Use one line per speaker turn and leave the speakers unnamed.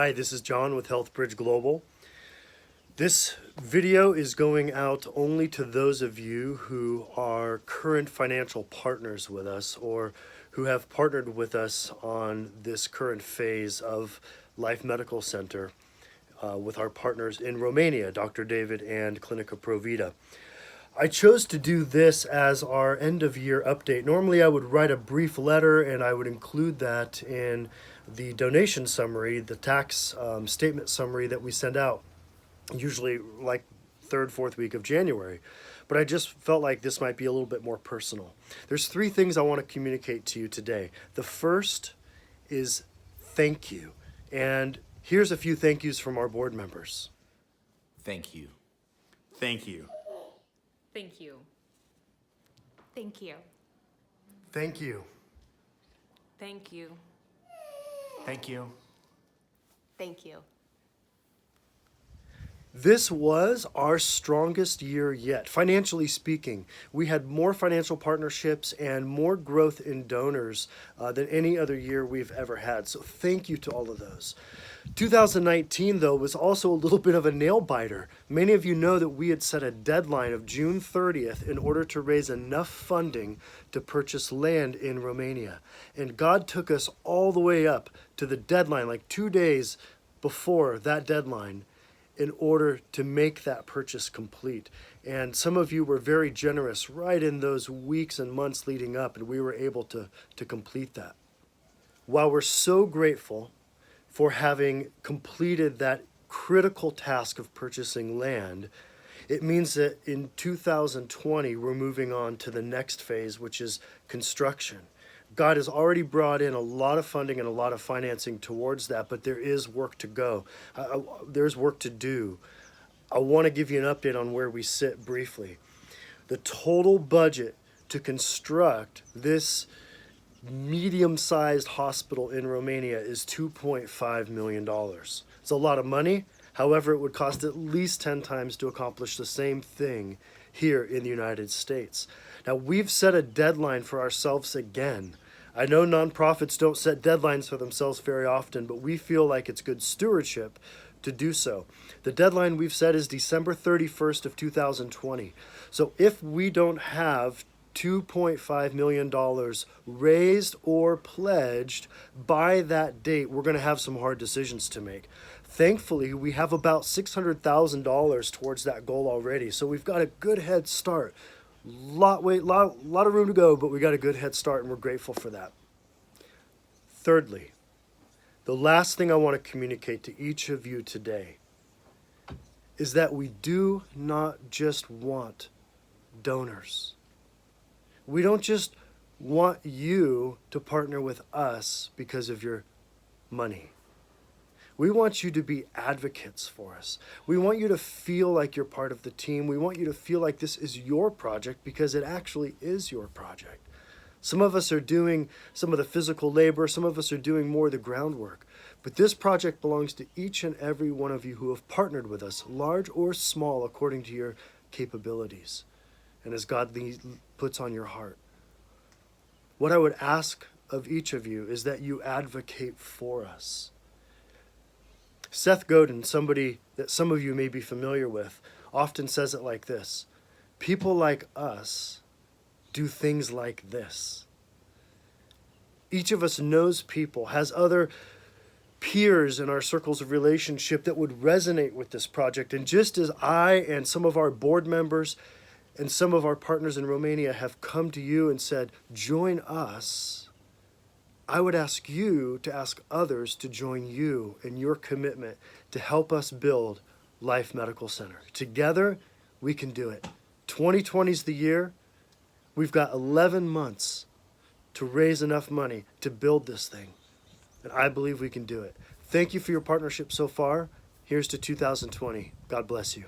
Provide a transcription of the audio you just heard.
Hi, this is John with Healthbridge Global. This video is going out only to those of you who are current financial partners with us or who have partnered with us on this current phase of Life Medical Center with our partners in Romania, Dr. David and Clinica Provida. I chose to do this as our end of year update. Normally I would write a brief letter and I would include that in the donation summary, the tax statement summary that we send out, usually like third, fourth week of January. But I just felt like this might be a little bit more personal. There's three things I want to communicate to you today. The first is thank you. And here's a few thank yous from our board members.
Thank you.
Thank you.
Thank you.
Thank you.
Thank you.
Thank you.
Thank you.
Thank you.
This was our strongest year yet. Financially speaking, we had more financial partnerships and more growth in donors than any other year we've ever had. So thank you to all of those. 2019, though, was also a little bit of a nail biter. Many of you know that we had set a deadline of June 30th in order to raise enough funding to purchase land in Romania. And God took us all the way up to the deadline, like 2 days before that deadline, in order to make that purchase complete. And some of you were very generous right in those weeks and months leading up, and we were able to complete that. While we're so grateful for having completed that critical task of purchasing land, it means that in 2020, we're moving on to the next phase, which is construction. God has already brought in a lot of funding and a lot of financing towards that, but there is work to go. There's work to do. I want to give you an update on where we sit briefly. The total budget to construct this medium-sized hospital in Romania is $2.5 million. It's a lot of money. However, it would cost at least 10 times to accomplish the same thing here in the United States. Now, we've set a deadline for ourselves again. I know nonprofits don't set deadlines for themselves very often, but we feel like it's good stewardship to do so. The deadline we've set is December 31st of 2020. So if we don't have $2.5 million raised or pledged by that date, we're going to have some hard decisions to make. Thankfully, we have about $600,000 towards that goal already, so we've got a good head start. Lot of room to go, but we got a good head start, and we're grateful for that. Thirdly, the last thing I want to communicate to each of you today is that we do not just want donors. We don't just want you to partner with us because of your money. We want you to be advocates for us. We want you to feel like you're part of the team. We want you to feel like this is your project because it actually is your project. Some of us are doing some of the physical labor. Some of us are doing more of the groundwork. But this project belongs to each and every one of you who have partnered with us, large or small, according to your capabilities and as God puts on your heart. What I would ask of each of you is that you advocate for us. Seth Godin, somebody that some of you may be familiar with, often says it like this: people like us do things like this. Each of us knows people, has other peers in our circles of relationship that would resonate with this project. And just as I and some of our board members and some of our partners in Romania have come to you and said, join us, I would ask you to ask others to join you in your commitment to help us build Life Medical Center. Together, we can do it. 2020 is the year. We've got 11 months to raise enough money to build this thing. And I believe we can do it. Thank you for your partnership so far. Here's to 2020. God bless you.